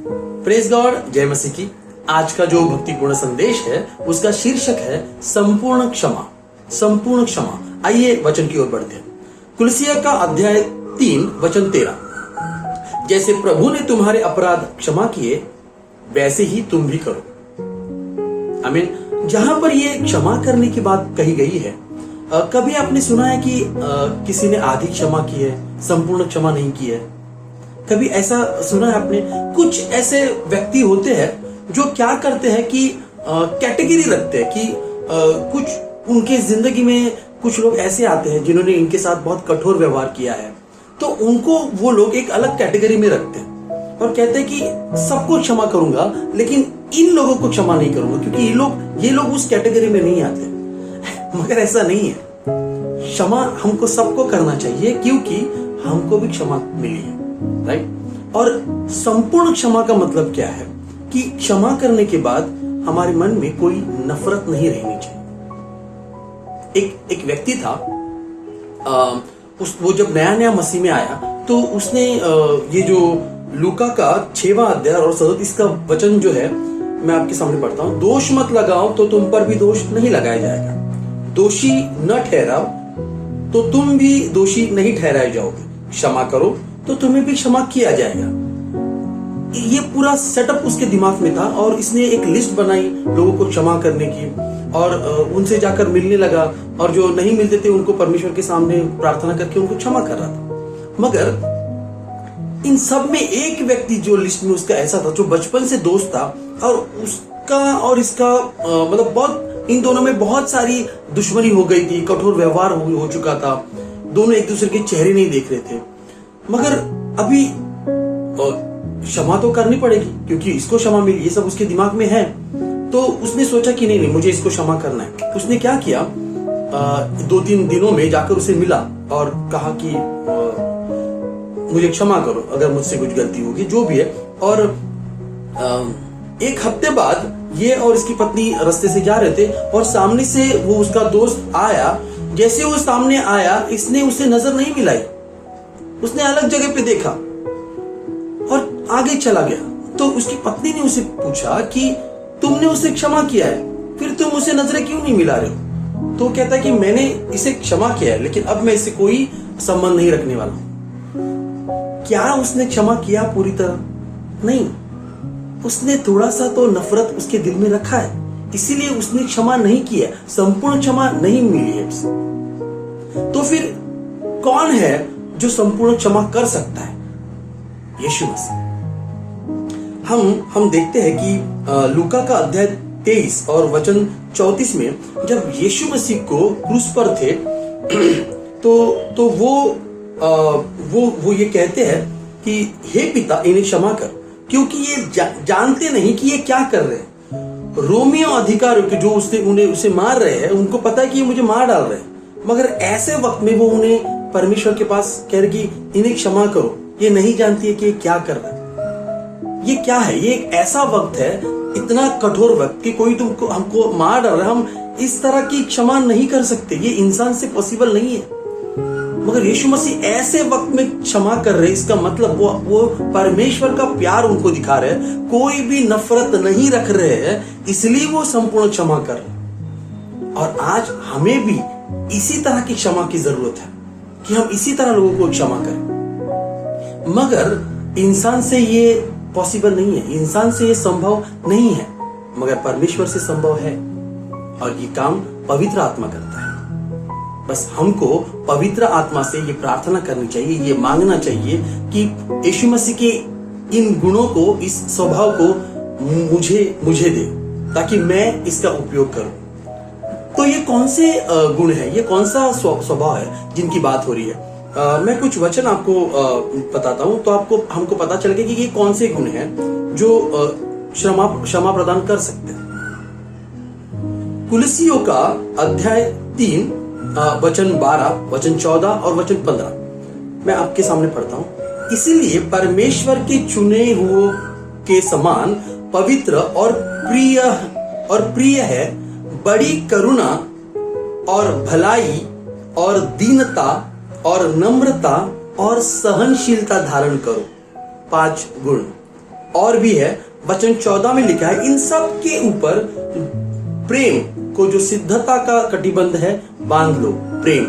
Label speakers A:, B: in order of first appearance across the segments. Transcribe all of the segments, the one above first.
A: Praise God, जय मसीह की। आज का जो भक्तिपूर्ण संदेश है उसका शीर्षक है संपूर्ण क्षमा। संपूर्ण क्षमा। आइए वचन की ओर बढ़ते हैं। कुलसिया का अध्याय 3 वचन 13। जैसे प्रभु ने तुम्हारे अपराध क्षमा किए वैसे ही तुम भी करो। आमीन। जहां पर ये क्षमा करने की बात कही गई है, कभी आपने सुना है कि किसी ने आधी क्षमा की है, संपूर्ण क्षमा नहीं की है? कभी ऐसा सुना है आपने? कुछ ऐसे व्यक्ति होते हैं जो क्या करते हैं कि कैटेगरी रखते हैं कि कुछ उनके जिंदगी में कुछ लोग ऐसे आते हैं जिन्होंने इनके साथ बहुत कठोर व्यवहार किया है, तो उनको वो लोग एक अलग कैटेगरी में रखते हैं और कहते हैं कि सबको क्षमा करूंगा लेकिन इन लोगों को क्षमा नहीं करूंगा क्योंकि ये लोग उस कैटेगरी में नहीं आते। मगर ऐसा नहीं है। क्षमा हमको सबको करना चाहिए क्योंकि हमको भी क्षमा मिली है, राइट? और संपूर्ण क्षमा का मतलब क्या है कि क्षमा करने के बाद हमारे मन में कोई नफरत नहीं रहनी चाहिए। एक व्यक्ति था, वो जब नया मसीह में आया तो उसने ये जो लूका का 6वां अध्याय और 37 का वचन जो है मैं आपके सामने पढ़ता हूं। दोष मत लगाओ तो तुम पर भी दोष नहीं लगाया जाएगा, दोषी न ठहराओ तो तुम भी दोषी नहीं ठहराए जाओगे, क्षमा करो तो तुम्हें भी क्षमा किया जाएगा। ये पूरा सेटअप उसके दिमाग में था और इसने एक लिस्ट बनाई लोगों को क्षमा करने की और उनसे जाकर मिलने लगा और जो नहीं मिलते थे उनको परमेश्वर के सामने प्रार्थना करके उनको क्षमा कर रहा था। मगर इन सब में एक व्यक्ति जो लिस्ट में उसका ऐसा था, जो बचपन से दोस्त था और उसका और इसका मतलब बहुत, इन दोनों में बहुत सारी दुश्मनी हो गई थी, कठोर व्यवहार हो चुका था, दोनों एक दूसरे के चेहरे नहीं देख रहे थे। मगर अभी क्षमा तो करनी पड़ेगी क्योंकि इसको क्षमा मिली, ये सब उसके दिमाग में है। तो उसने सोचा कि नहीं मुझे इसको क्षमा करना है। उसने क्या किया, 2-3 दिनों में जाकर उसे मिला और कहा कि मुझे क्षमा करो अगर मुझसे कुछ गलती होगी, जो भी है। और 1 हफ्ते बाद ये और इसकी पत्नी रास्ते से जा रहे थे और सामने से वो उसका दोस्त आया। जैसे वो सामने आया, इसने उसे नजर नहीं मिलाई, उसने अलग जगह पे देखा और आगे चला गया। तो उसकी पत्नी ने उसे पूछा कि तुमने उसे क्षमा किया है, फिर तुम उसे नजरें क्यों नहीं मिला रहे हो? तो कहता है कि मैंने इसे क्षमा किया है लेकिन अब मैं इससे कोई संबंध नहीं रखने वाला हूं। क्या उसने क्षमा किया पूरी तरह? नहीं, उसने थोड़ा सा तो नफरत उसके दिल में रखा है, इसीलिए उसने क्षमा नहीं किया, संपूर्ण क्षमा नहीं मिली है उसे। तो फिर कौन है जो संपूर्ण क्षमा कर सकता है? यीशु मसीह। हम देखते हैं कि लूका का अध्याय 23 और वचन 34 में जब यीशु मसीह को क्रूस पर थे तो वो ये कहते हैं कि हे पिता इन्हें क्षमा कर क्योंकि ये जानते नहीं कि ये क्या कर रहे हैं। रोमियो अधिकारियों के जो उसे मार रहे हैं, उनको पता है कि ये मुझे मार डाल रहे हैं, मगर ऐसे वक्त में वो उन्हें परमेश्वर के पास कह रहे कि इन्हें क्षमा करो। ये नहीं जानती है कि ये क्या कर रहा है, ये क्या है। ये एक ऐसा वक्त है, इतना कठोर वक्त कि कोई तुमको हमको मार डाल रहा है, हम इस तरह की क्षमा नहीं कर सकते, ये इंसान से पॉसिबल नहीं है। मगर यीशु मसीह ऐसे वक्त में क्षमा कर रहे, इसका मतलब वो परमेश्वर का प्यार उनको दिखा रहे हैं, कोई भी नफरत नहीं रख रहे हैं, इसलिए वो संपूर्ण क्षमा कर रहे। और आज हमें भी इसी तरह की क्षमा की जरूरत है कि हम इसी तरह लोगों को क्षमा करें। मगर इंसान से ये पॉसिबल नहीं है, इंसान से ये संभव नहीं है, मगर परमेश्वर से संभव है और ये काम पवित्र आत्मा करता है। बस हमको पवित्र आत्मा से ये प्रार्थना करनी चाहिए, ये मांगना चाहिए कि यीशु मसीह के इन गुणों को, इस स्वभाव को मुझे दे ताकि मैं इसका उपयोग करूं। तो ये कौन से गुण है, ये कौन सा स्वभाव है जिनकी बात हो रही है? मैं कुछ वचन आपको बताता हूं तो हमको पता चलेगा कि ये कौन से गुण हैं जो क्षमा प्रदान कर सकते हैं। कुलसियों का अध्याय 3 वचन 12, वचन 14 और वचन 15 मैं आपके सामने पढ़ता हूं। इसीलिए परमेश्वर के चुने हुए के समान पवित्र और प्रिय है बड़ी करुणा और भलाई और दीनता और नम्रता और सहनशीलता धारण करो। 5 गुण। और भी है। वचन 14 में लिखा है, इन सब के ऊपर प्रेम को जो सिद्धता का कटिबंध है बांध लो, प्रेम।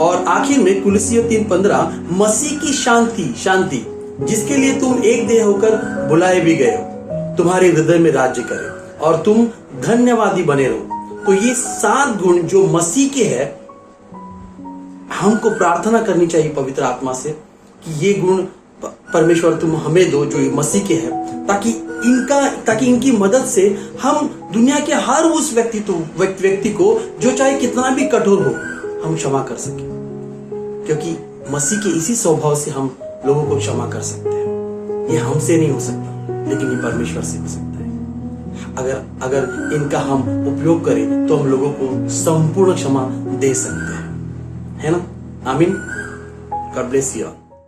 A: और आखिर में कुलुस्सियों 3:15, मसीह की शांति जिसके लिए तुम एक देह होकर बुलाए भी गए हो तुम्हारे हृदय में राज्य करे और तुम धन्यवादी बने रहो। तो ये 7 गुण जो मसीह के हैं, हमको प्रार्थना करनी चाहिए पवित्र आत्मा से कि ये गुण परमेश्वर तुम हमें दो जो मसीह के हैं, ताकि इनकी मदद से हम दुनिया के हर उस व्यक्ति को जो चाहे कितना भी कठोर हो हम क्षमा कर सके, क्योंकि मसीह के इसी स्वभाव से हम लोगों को क्षमा कर सकते हैं। ये हमसे नहीं हो सकता, लेकिन ये परमेश्वर से हो सकता है। अगर इनका हम उपयोग करें तो हम लोगों को संपूर्ण क्षमा दे सकते हैं, है ना? आमीन। God bless you.